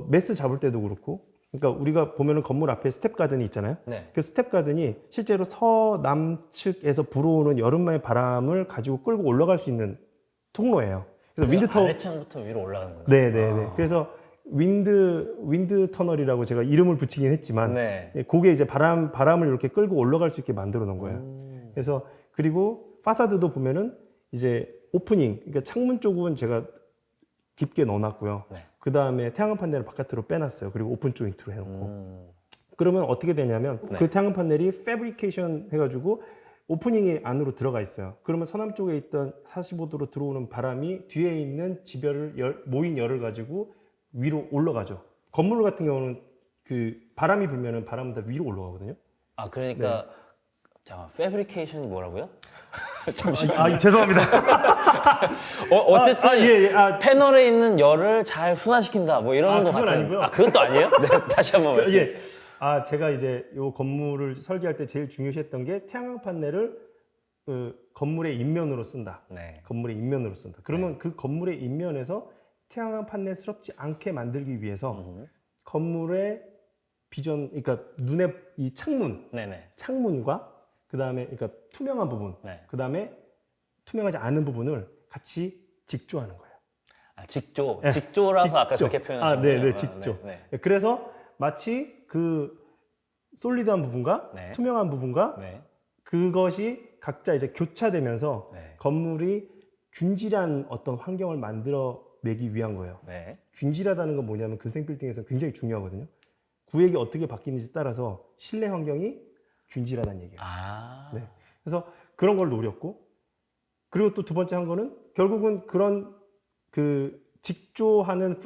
매스 잡을 때도 그렇고, 그러니까 우리가 보면은 건물 앞에 스텝 가든이 있잖아요. 네. 그 스텝 가든이 실제로 서남측에서 불어오는 여름의 바람을 가지고 끌고 올라갈 수 있는 통로예요. 그래서 윈드 터 아래층부터 위로 올라가는 거죠. 네네네. 그래서 윈드 터널이라고 제가 이름을 붙이긴 했지만, 네. 그게 이제 바람을 이렇게 끌고 올라갈 수 있게 만들어 놓은 거예요. 그래서 그리고 파사드도 보면은 이제 오프닝, 그러니까 창문 쪽은 제가 깊게 넣어놨고요. 네. 그 다음에 태양광 파넬을 바깥으로 빼놨어요. 그리고 오픈 조인트로 해놓고. 그러면 어떻게 되냐면 네. 그 태양광 파넬이 패브리케이션 해가지고 오프닝이 안으로 들어가 있어요. 그러면 서남 쪽에 있던 45도로 들어오는 바람이 뒤에 있는 모인 열을 가지고 위로 올라가죠. 건물 같은 경우는 그 바람이 불면은 바람은 다 위로 올라가거든요. 아, 그러니까 자, 패브리케이션이 뭐라고요? 죄송합니다. 어쨌든 예. 패널에 있는 열을 잘 순환시킨다 뭐 이런 거 그건 같은. 아니고요. 아, 그건 또 아니에요? 네, 다시 한번 말씀해 주세요. 제가 이제 요 건물을 설계할 때 제일 중요시했던 게 태양광 파넬을 건물의 인면으로 쓴다. 네. 건물의 인면으로 쓴다. 그러면 그 건물의 인면에서 태양광 파넬스럽지 않게 만들기 위해서 건물의 비전, 그러니까 눈에 이 네네. 창문과 그 다음에 그러니까 투명한 부분, 네. 그 다음에 투명하지 않은 부분을 같이 직조하는 거예요. 아, 직조. 네, 직조라서 아까 직조. 그렇게 표현하신 거예요. 네네, 직조. 그래서 마치 그 솔리드한 부분과 네. 투명한 부분과 네. 그것이 각자 이제 교차되면서 네. 건물이 균질한 어떤 환경을 만들어내기 위한 거예요. 네. 균질하다는 건 뭐냐면 근생 빌딩에서 굉장히 중요하거든요. 구획이 어떻게 바뀌는지 따라서 실내 환경이 균질하다는 얘기예요. 아. 네. 그래서 그런 걸 노렸고, 그리고 또 두 번째 한 거는 결국은 그런 그 직조하는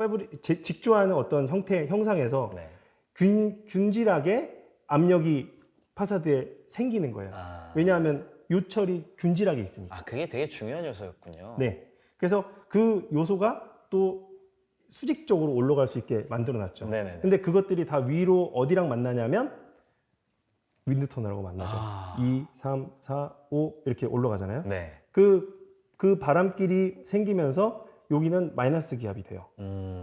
어떤 형상에서 네. 균질하게 압력이 파사드에 생기는 거예요. 아. 왜냐하면 요철이 균질하게 있으니까. 아, 그게 되게 중요한 요소였군요. 네. 그래서 그 요소가 또 수직적으로 올라갈 수 있게 만들어 놨죠. 네네네. 근데 그것들이 다 위로 어디랑 만나냐면 윈드 터널하고 만나죠. 아. 2, 3, 4, 5 이렇게 올라가잖아요. 네. 그 바람길이 생기면서 여기는 마이너스 기압이 돼요.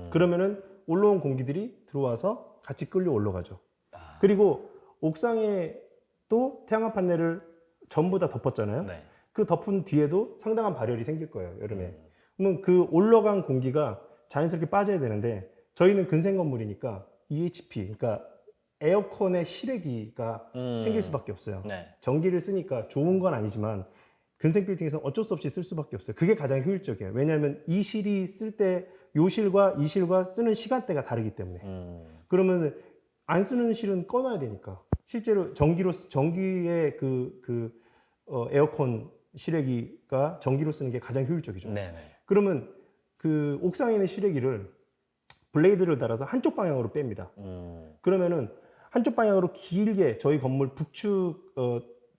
그러면은 올라온 공기들이 들어와서 같이 끌려 올라가죠. 아. 그리고 옥상에 또 태양광 판넬을 전부 다 덮었잖아요. 네. 그 덮은 뒤에도 상당한 발열이 생길 거예요, 여름에. 그러면 그 올라간 공기가 자연스럽게 빠져야 되는데 저희는 근생 건물이니까 EHP, 그러니까 에어컨의 실외기가 생길 수밖에 없어요. 네. 전기를 쓰니까 좋은 건 아니지만 근생 빌딩에서 어쩔 수 없이 쓸 수밖에 없어요. 그게 가장 효율적이에요. 왜냐하면 이 실이 쓸 때 요 실과 이 실과 쓰는 시간대가 다르기 때문에. 그러면 안 쓰는 실은 꺼놔야 되니까. 실제로 전기의 에어컨 실외기가 전기로 쓰는 게 가장 효율적이죠. 네네. 그러면 그 옥상에 있는 실외기를 블레이드를 달아서 한쪽 방향으로 뺍니다. 그러면은 한쪽 방향으로 길게 저희 건물 북측,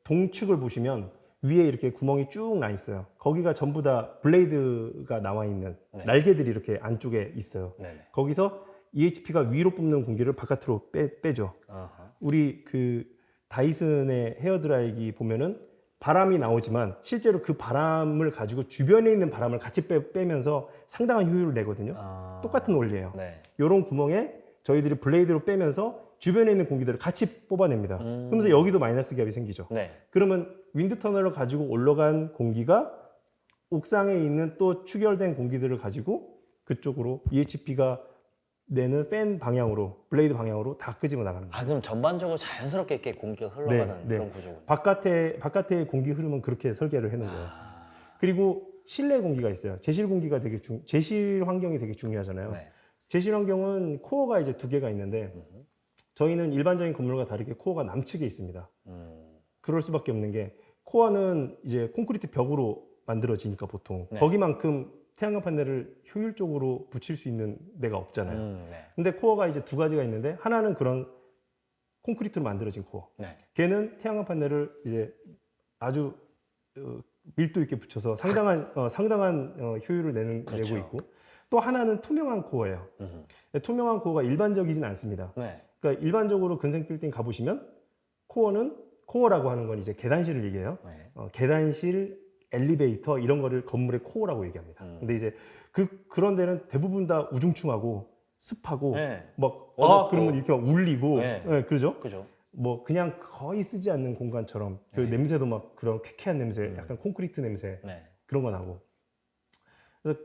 동측을 보시면 위에 이렇게 구멍이 쭉 나 있어요. 거기가 전부 다 블레이드가 나와 있는 네. 날개들이 이렇게 안쪽에 있어요. 네네. 거기서 EHP가 위로 뽑는 공기를 바깥으로 빼죠. 어허. 우리 그 다이슨의 헤어드라이기 보면은 바람이 나오지만 실제로 그 바람을 가지고 주변에 있는 바람을 같이 빼면서 상당한 효율을 내거든요. 아. 똑같은 원리예요. 네. 이런 구멍에 저희들이 블레이드로 빼면서 주변에 있는 공기들을 같이 뽑아냅니다. 그러면서 여기도 마이너스 기압이 생기죠. 네. 그러면 윈드 터널을 가지고 올라간 공기가 옥상에 있는 또 추결된 공기들을 가지고 그쪽으로 EHP가 내는 팬 방향으로, 블레이드 방향으로 다 끄집어 나가는 거예요. 아 그럼 전반적으로 자연스럽게 이렇게 공기가 흘러가는 네. 그런 구조군요. 바깥의 공기 흐름은 그렇게 설계를 해놓은 거예요. 아. 그리고 실내 공기가 있어요. 제실 공기가 제실 환경이 되게 중요하잖아요. 네. 제실 환경은 코어가 이제 2개가 있는데 저희는 일반적인 건물과 다르게 코어가 남측에 있습니다. 그럴 수밖에 없는 게 코어는 이제 콘크리트 벽으로 만들어지니까 보통 네. 거기만큼 태양광 판넬을 효율적으로 붙일 수 있는 데가 없잖아요. 네. 근데 코어가 이제 2가지가 있는데 하나는 그런 콘크리트로 만들어진 코어. 네. 걔는 태양광 판넬을 이제 아주 밀도 있게 붙여서 상당한 효율을 그렇죠. 내고 있고 또 하나는 투명한 코어예요. 투명한 코어가 일반적이진 않습니다. 네. 그러니까 일반적으로 근생 빌딩 가보시면 코어라고 하는 건 이제 계단실을 얘기해요. 네. 계단실, 엘리베이터 이런 거를 건물의 코어라고 얘기합니다. 근데 이제 그런 데는 대부분 다 우중충하고 습하고 네. 막 어둡고. 그러면 이렇게 막 울리고 네. 그러죠. 그죠. 뭐 그냥 거의 쓰지 않는 공간처럼 그 네. 냄새도 막 그런 쾌쾌한 냄새, 약간 콘크리트 냄새 네. 그런 거 나고. 그래서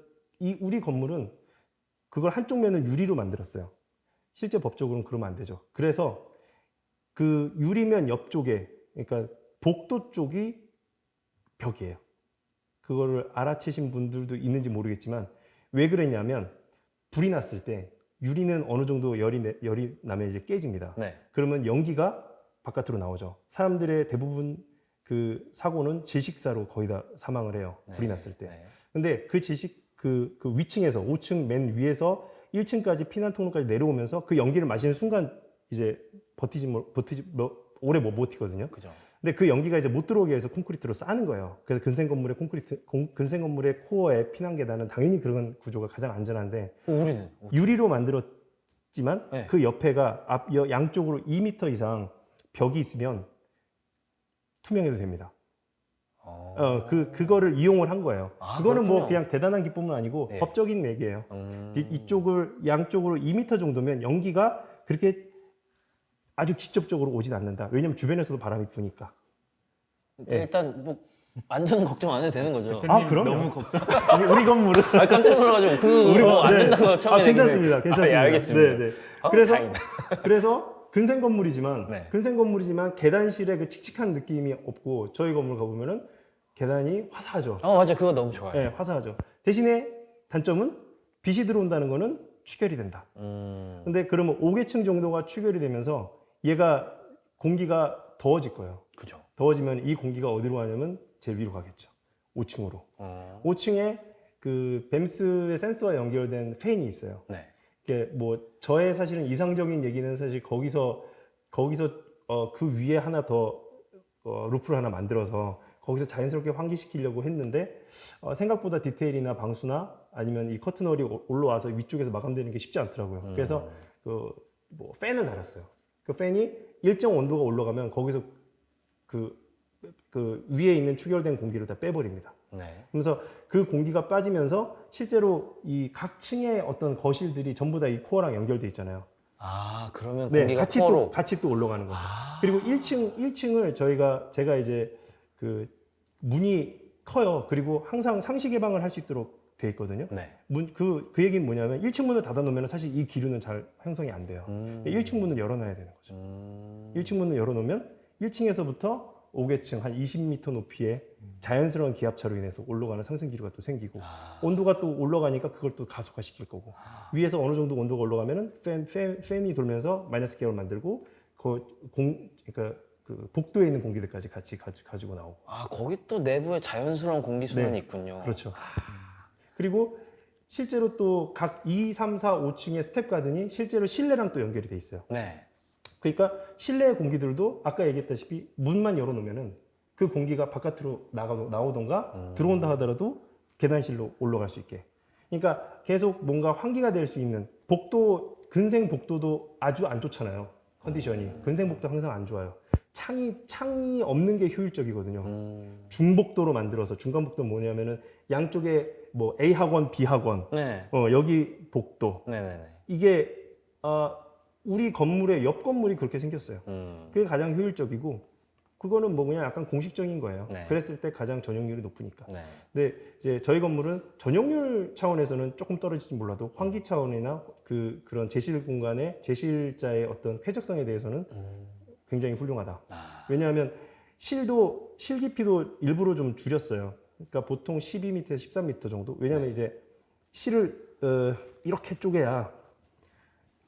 우리 건물은 그걸 한쪽 면을 유리로 만들었어요. 실제 법적으로는 그러면 안 되죠. 그래서 그 유리면 옆쪽에, 그러니까 복도 쪽이 벽이에요. 그거를 알아채신 분들도 있는지 모르겠지만 왜 그랬냐면 불이 났을 때 유리는 어느 정도 열이 나면 이제 깨집니다. 네. 그러면 연기가 바깥으로 나오죠. 사람들의 대부분 그 사고는 질식사로 거의 다 사망을 해요. 불이 났을 때. 네. 근데 그 그 위층에서 5층 맨 위에서 1층까지 피난 통로까지 내려오면서 그 연기를 마시는 순간 이제 오래 못 버티거든요. 그죠. 근데 그 연기가 이제 못 들어오게 해서 콘크리트로 싸는 거예요. 그래서 근생 건물의 코어의 피난 계단은 당연히 그런 구조가 가장 안전한데 우리는 유리로 만들었지만 네. 그 옆에가 양쪽으로 2m 이상 벽이 있으면 투명해도 됩니다. 그거를 이용을 한 거예요. 아, 그거는 뭐 그렇군요. 그냥 대단한 기쁨은 아니고 네. 법적인 얘기예요. 양쪽으로 2m 정도면 연기가 그렇게 아주 직접적으로 오진 않는다. 왜냐면 주변에서도 바람이 부니까. 일단 뭐 안전 걱정 안 해도 되는 거죠. 그럼요. 너무 걱정. 우리 건물은 아 깜짝 놀라가지고 그거 안 된다고 처음에 괜찮습니다. 아, 예, 알겠습니다. 네. 아, 그래서 다행이다. 근생 건물이지만 네. 계단실에 그 칙칙한 느낌이 없고 저희 건물 가보면은 계단이 화사하죠. 맞아 그거 너무 좋아요. 네, 화사하죠. 대신에 단점은 빛이 들어온다는 거는 추결이 된다. 근데 그러면 5계층 정도가 추결이 되면서 얘가 공기가 더워질 거예요. 그죠. 더워지면 이 공기가 어디로 가냐면 제일 위로 가겠죠. 5층으로. 5층에 그 뱀스의 센서와 연결된 팬이 있어요. 네. 이게 뭐 저의 사실은 이상적인 얘기는 사실 거기서 그 위에 하나 더 루프를 하나 만들어서 거기서 자연스럽게 환기시키려고 했는데 생각보다 디테일이나 방수나 아니면 이 커튼홀이 올라와서 위쪽에서 마감되는 게 쉽지 않더라고요. 그래서 그 뭐 팬을 달았어요. 그 팬이 일정 온도가 올라가면 거기서 그 위에 있는 축열된 공기를 다 빼버립니다. 네. 그래서 그 공기가 빠지면서 실제로 이 각 층의 어떤 거실들이 전부 다 이 코어랑 연결돼 있잖아요. 아, 그러면 네, 공기가 같이 코어로. 같이 또 올라가는 거죠. 아. 그리고 1층을 제가 이제 그 문이 커요. 그리고 항상 상시 개방을 할 수 있도록 돼 있거든요. 네. 그 얘기는 뭐냐면 1층 문을 닫아 놓으면 사실 이 기류는 잘 형성이 안 돼요. 1층 문을 열어놔야 되는 거죠. 1층 문을 열어놓으면 1층에서부터 5계층 한 20m 높이의 자연스러운 기압차로 인해서 올라가는 상승 기류가 또 생기고 온도가 또 올라가니까 그걸 또 가속화시킬 거고 위에서 어느 정도 온도가 올라가면은 팬이 돌면서 마이너스 기압을 만들고 그러니까 그 복도에 있는 공기들까지 같이 가지고 나오고. 아, 거기 또 내부에 자연스러운 공기 순환이 네. 있군요. 그렇죠. 그리고 실제로 또 각 2, 3, 4, 5층의 스텝 가든이 실제로 실내랑 또 연결이 돼 있어요. 네. 그러니까 실내 공기들도 아까 얘기했다시피 문만 열어놓으면은 그 공기가 바깥으로 나오던가 들어온다 하더라도 계단실로 올라갈 수 있게. 그러니까 계속 뭔가 환기가 될 수 있는 근생 복도도 아주 안 좋잖아요. 컨디션이. 근생 복도 항상 안 좋아요. 창이 없는 게 효율적이거든요. 중복도로 만들어서 중간복도는 뭐냐면은 양쪽에 뭐 A 학원, B 학원, 네. 여기 복도. 네네네. 이게 우리 건물의 옆 건물이 그렇게 생겼어요. 그게 가장 효율적이고 그거는 뭐 그냥 약간 공식적인 거예요. 네. 그랬을 때 가장 전용률이 높으니까. 네. 근데 이제 저희 건물은 전용률 차원에서는 조금 떨어질지 몰라도 환기 차원이나 그런 제실 공간의 제실자의 어떤 쾌적성에 대해서는 굉장히 훌륭하다. 아. 왜냐하면 실 깊이도 일부러 좀 줄였어요. 그러니까 보통 12m에서 13m 정도. 왜냐하면 이제 실을 이렇게 쪼개야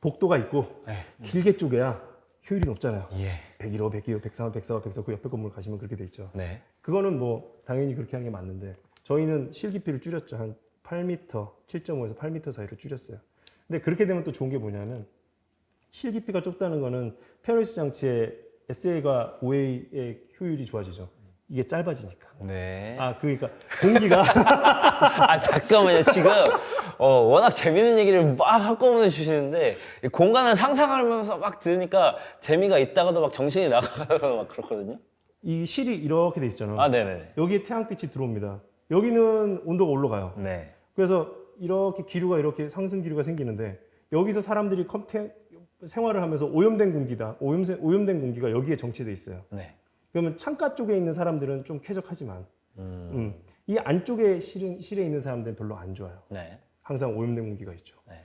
복도가 있고 네. 길게 쪼개야 효율이 높잖아요. 예. 101호, 102호, 103호, 104호, 104호 그 옆에 건물 가시면 그렇게 돼 있죠. 네. 그거는 뭐 당연히 그렇게 하는 게 맞는데 저희는 실 깊이를 줄였죠. 한 8m, 7.5에서 8m 사이로 줄였어요. 근데 그렇게 되면 또 좋은 게 뭐냐면 실 깊이가 좁다는 거는 페어리스 장치의 SA가 OA의 효율이 좋아지죠. 이게 짧아지니까. 네. 그러니까 공기가 아, 잠깐만요. 지금 워낙 재밌는 얘기를 막 한꺼번에 주시는데 이 공간을 상상하면서 막 들으니까 재미가 있다가도 막 정신이 나가다가 막 그렇거든요. 이 실이 이렇게 돼 있잖아요. 아, 네네. 여기에 태양빛이 들어옵니다. 여기는 온도가 올라가요. 네. 그래서 이렇게 상승 기류가 생기는데 여기서 사람들이 생활을 하면서 오염된 공기가 여기에 정체돼 있어요. 네. 그러면 창가 쪽에 있는 사람들은 좀 쾌적하지만 이 안쪽에 실에 있는 사람들은 별로 안 좋아요. 네. 항상 오염된 공기가 있죠. 네.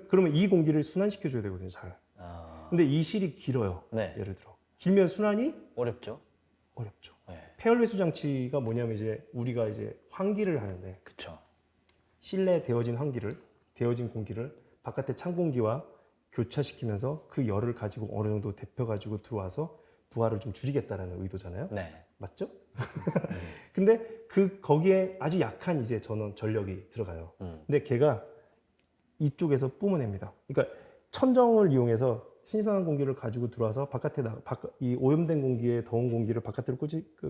그러면 이 공기를 순환시켜 줘야 되거든요, 잘. 아. 근데 이 실이 길어요. 네. 예를 들어. 길면 순환이 어렵죠? 어렵죠. 네. 폐열배수 장치가 뭐냐면 이제 우리가 이제 환기를 하는데 그쵸. 실내 데워진 공기를 바깥의 찬 공기와 교차시키면서 그 열을 가지고 어느 정도 데펴가지고 들어와서 부하를 좀 줄이겠다라는 의도잖아요. 네. 맞죠? 근데 거기에 아주 약한 이제 전력이 들어가요. 근데 걔가 이쪽에서 뿜어냅니다. 그러니까 천정을 이용해서 신선한 공기를 가지고 들어와서 이 오염된 공기의 더운 공기를 바깥으로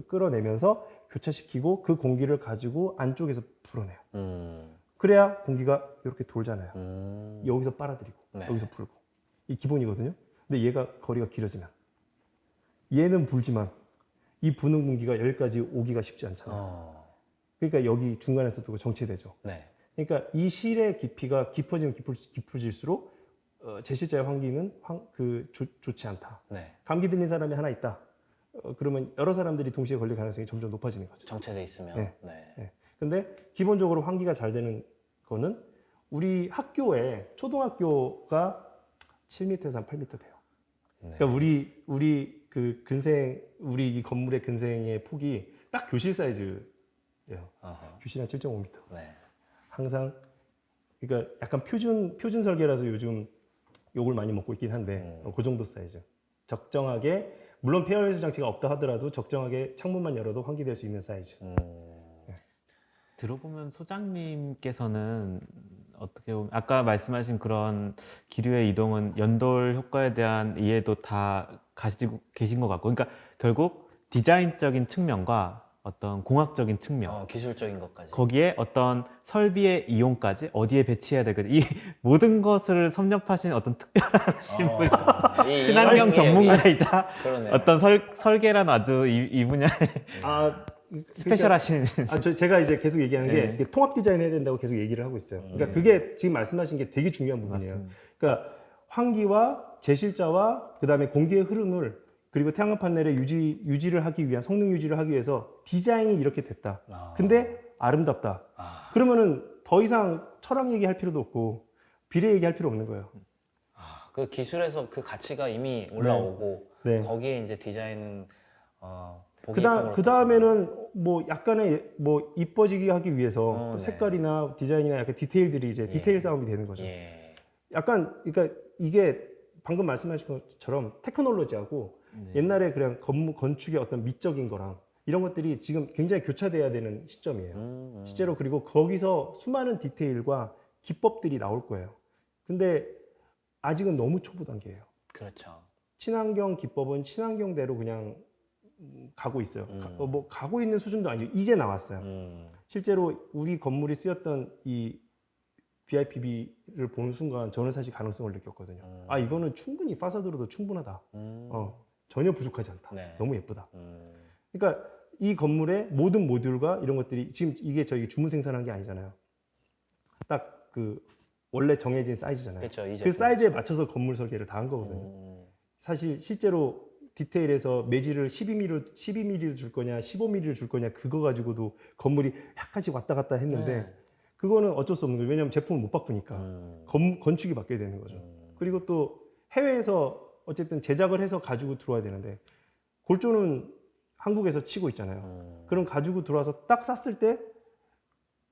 끌어내면서 교차시키고 그 공기를 가지고 안쪽에서 불어내요. 그래야 공기가 이렇게 돌잖아요. 여기서 빨아들이고 네. 여기서 불고 이 기본이거든요. 근데 얘가 거리가 길어지면 얘는 불지만 이 부는 공기가 여기까지 오기가 쉽지 않잖아요. 그러니까 여기 중간에서도 정체되죠. 네. 그러니까 이 실의 깊이가 깊어지면 깊어질수록 제실자의 환기는 좋지 않다. 네. 감기 들린 사람이 하나 있다. 그러면 여러 사람들이 동시에 걸릴 가능성이 점점 높아지는 거죠. 정체돼 있으면. 네. 네. 네. 근데 기본적으로 환기가 잘 되는 거는 우리 학교에 초등학교가 7m에서 한 8m 돼요. 네. 그러니까 우리 이 건물의 근생의 폭이 딱 교실 사이즈예요. 어허. 교실 한 7.5m. 네. 항상 그러니까 약간 표준 설계라서 요즘 욕을 많이 먹고 있긴 한데 그 정도 사이즈. 적정하게 물론 폐열배수 장치가 없다 하더라도 적정하게 창문만 열어도 환기될 수 있는 사이즈. 들어보면 소장님께서는 어떻게 보면 아까 말씀하신 그런 기류의 이동은 연돌 효과에 대한 이해도 다 가지고 계신 것 같고, 그러니까 결국 디자인적인 측면과 어떤 공학적인 측면, 기술적인 것까지. 거기에 어떤 설비의 이용까지 어디에 배치해야 되거든. 이 모든 것을 섭렵하신 어떤 특별하신 분, 친환경 전문가이자 그러네. 어떤 설계란 아주 이 분야에 아, 스페셜하신. 제가 이제 계속 얘기하는 게 네. 이게 통합 디자인 해야 된다고 계속 얘기를 하고 있어요. 그러니까 그게 지금 말씀하신 게 되게 중요한 부분이에요. 맞습니다. 그러니까 환기와 제실자와 그다음에 공기의 흐름을 그리고 태양광 판넬의 유지를 하기 위한 성능 유지를 하기 위해서 디자인이 이렇게 됐다. 근데 아름답다. 그러면은 더 이상 철학 얘기할 필요도 없고 비례 얘기할 필요 없는 거예요. 그 기술에서 그 가치가 이미 올라오고 네. 거기에 이제 디자인은 그 다음에는 뭐 약간의 뭐 이뻐지게 하기 위해서 또 네. 색깔이나 디자인이나 약간 디테일들이 이제 디테일 싸움이 되는 거죠. 예. 약간 그러니까 이게 방금 말씀하신 것처럼 테크놀로지하고 옛날에 그냥 건축의 어떤 미적인 거랑 이런 것들이 지금 굉장히 교차돼야 되는 시점이에요. 실제로 그리고 거기서 수많은 디테일과 기법들이 나올 거예요. 근데 아직은 너무 초보 단계예요. 그렇죠. 친환경 기법은 친환경대로 그냥 가고 있어요. 뭐 가고 있는 수준도 아니고 이제 나왔어요. 실제로 우리 건물이 쓰였던 이 BIPB를 보는 순간 저는 사실 가능성을 느꼈거든요. 아 이거는 충분히 파사드로도 충분하다. 전혀 부족하지 않다. 네. 너무 예쁘다. 그러니까 이 건물의 모든 모듈과 이런 것들이 지금 이게 저희 주문 생산한 게 아니잖아요. 딱 그 원래 정해진 사이즈잖아요. 그렇죠. 그 사이즈에 맞춰서 건물 설계를 다 한 거거든요. 사실 실제로 디테일에서 매질을 12mm 줄 거냐 15mm를 줄 거냐 그거 가지고도 건물이 약간씩 왔다 갔다 했는데 네. 그거는 어쩔 수 없는 거예요. 왜냐하면 제품을 못 바꾸니까 건축이 바뀌어야 되는 거죠. 그리고 또 해외에서 어쨌든 제작을 해서 가지고 들어와야 되는데 골조는 한국에서 치고 있잖아요. 그럼 가지고 들어와서 딱 쌌을 때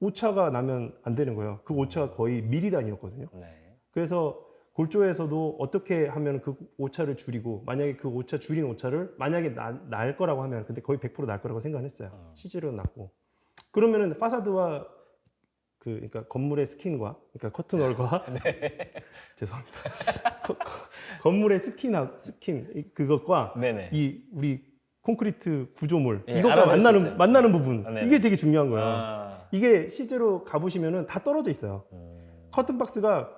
오차가 나면 안 되는 거예요. 그 오차가 거의 미리 단위였거든요. 네. 그래서 골조에서도 어떻게 하면 그 오차를 줄이고 만약에 그 오차 줄인 오차를 만약에 날 거라고 하면 근데 거의 100% 날 거라고 생각했어요. 실제로는 났고 그러면은 파사드와 그러니까 건물의 스킨과 그러니까 커튼월과 죄송합니다. 건물의 스킨 그것과 네네. 이 우리 콘크리트 구조물 예, 이거가 알아볼 수 있어요. 만나는 부분 네네. 이게 되게 중요한 거예요. 이게 실제로 가보시면은 다 떨어져 있어요. 커튼 박스가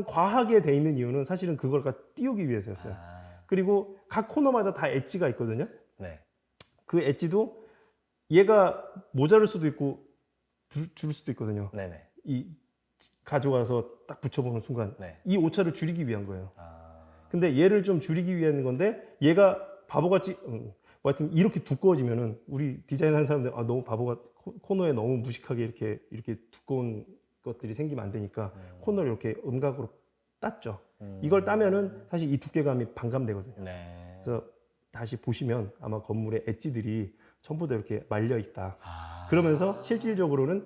과하게 돼 있는 이유는 사실은 그걸 띄우기 위해서였어요. 그리고 각 코너마다 다 엣지가 있거든요. 네. 그 엣지도 얘가 모자랄 수도 있고 줄 수도 있거든요. 네네. 이 가져가서 딱 붙여보는 순간 네. 이 오차를 줄이기 위한 거예요. 근데 얘를 좀 줄이기 위한 건데 얘가 바보같이 뭐 하여튼 이렇게 두꺼워지면은 우리 디자인하는 사람들 너무 바보가 코너에 너무 무식하게 이렇게 두꺼운 것들이 생기면 안 되니까 코너를 이렇게 음각으로 땄죠. 이걸 따면은 사실 이 두께감이 반감되거든요. 네. 그래서 다시 보시면 아마 건물의 엣지들이 전부 다 이렇게 말려 있다. 그러면서 실질적으로는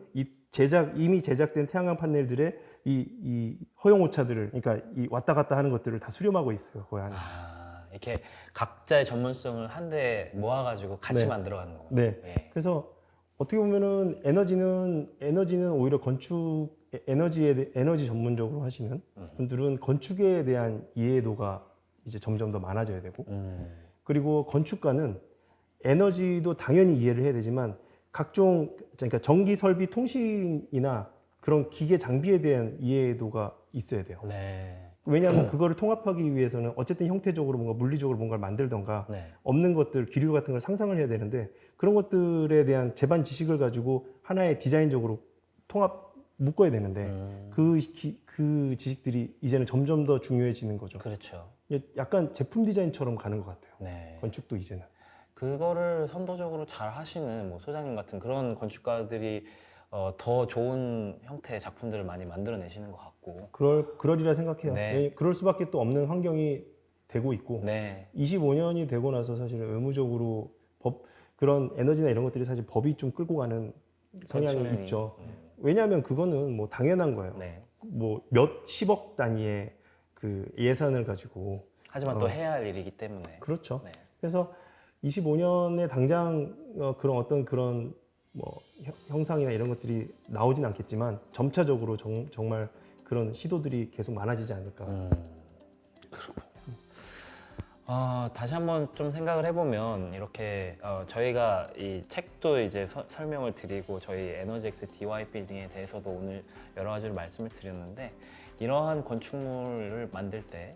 이미 제작된 태양광 판넬들의 이 허용 오차들을 그러니까 이 왔다 갔다 하는 것들을 다 수렴하고 있어요. 거기 안에서. 이렇게 각자의 전문성을 한데 모아가지고 같이 네. 만들어가는 거예요. 네. 예. 그래서 어떻게 보면은 에너지는 오히려 에너지 전문적으로 하시는 분들은 건축에 대한 이해도가 이제 점점 더 많아져야 되고 그리고 건축가는 에너지도 당연히 이해를 해야 되지만 각종 그러니까 전기 설비 통신이나 그런 기계 장비에 대한 이해도가 있어야 돼요. 네. 왜냐하면 그거를 통합하기 위해서는 어쨌든 형태적으로 뭔가 물리적으로 뭔가를 만들던가 네. 없는 것들 기류 같은 걸 상상을 해야 되는데 그런 것들에 대한 제반 지식을 가지고 하나의 디자인적으로 묶어야 되는데 그 지식들이 이제는 점점 더 중요해지는 거죠. 그렇죠. 약간 제품 디자인처럼 가는 것 같아요. 네. 건축도 이제는. 그거를 선도적으로 잘 하시는 뭐 소장님 같은 그런 건축가들이 더 좋은 형태의 작품들을 많이 만들어내시는 것 같고. 그러리라 생각해요. 네. 그럴 수밖에 또 없는 환경이 되고 있고 네. 25년이 되고 나서 사실은 의무적으로 그런 에너지나 이런 것들이 사실 법이 좀 끌고 가는 성향이 측면이, 있죠. 왜냐하면 그거는 뭐 당연한 거예요. 네. 뭐 몇십억 단위의 그 예산을 가지고 하지만 또 해야 할 일이기 때문에. 그렇죠. 네. 그래서 25년에 당장 그런 어떤 그런 뭐 형상이나 이런 것들이 나오진 않겠지만 점차적으로 정말 그런 시도들이 계속 많아지지 않을까. 그렇군요. 다시 한번 좀 생각을 해보면 이렇게 저희가 이 책도 이제 설명을 드리고 저희 에너지엑스 DY 빌딩에 대해서도 오늘 여러 가지로 말씀을 드렸는데 이러한 건축물을 만들 때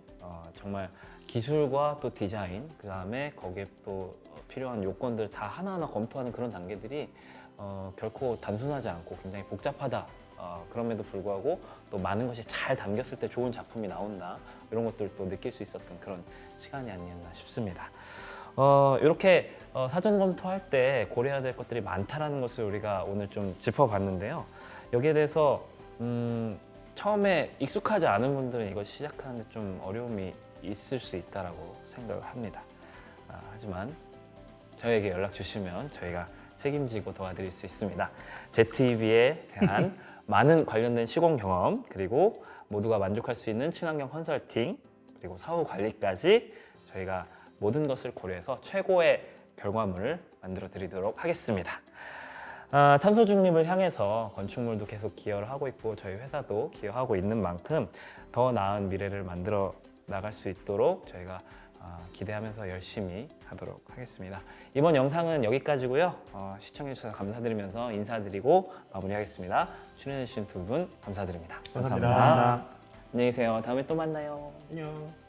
정말 기술과 또 디자인 그 다음에 거기에 또 필요한 요건들 다 하나하나 검토하는 그런 단계들이 결코 단순하지 않고 굉장히 복잡하다. 그럼에도 불구하고 또 많은 것이 잘 담겼을 때 좋은 작품이 나온다. 이런 것들도 느낄 수 있었던 그런 시간이 아니었나 싶습니다. 이렇게 사전 검토할 때 고려해야 될 것들이 많다라는 것을 우리가 오늘 좀 짚어봤는데요. 여기에 대해서 처음에 익숙하지 않은 분들은 이거 시작하는데 좀 어려움이 있을 수 있다라고 생각을 합니다. 하지만 저에게 연락 주시면 저희가 책임지고 도와드릴 수 있습니다. ZEB에 대한 많은 관련된 시공 경험 그리고 모두가 만족할 수 있는 친환경 컨설팅 그리고 사후 관리까지 저희가 모든 것을 고려해서 최고의 결과물을 만들어 드리도록 하겠습니다. 탄소 중립을 향해서 건축물도 계속 기여를 하고 있고 저희 회사도 기여하고 있는 만큼 더 나은 미래를 만들어 나갈 수 있도록 저희가 기대하면서 열심히 하도록 하겠습니다. 이번 영상은 여기까지고요. 시청해주셔서 감사드리면서 인사드리고 마무리하겠습니다. 출연해주신 두 분 감사드립니다. 감사합니다. 안녕히 계세요. 다음에 또 만나요. 안녕.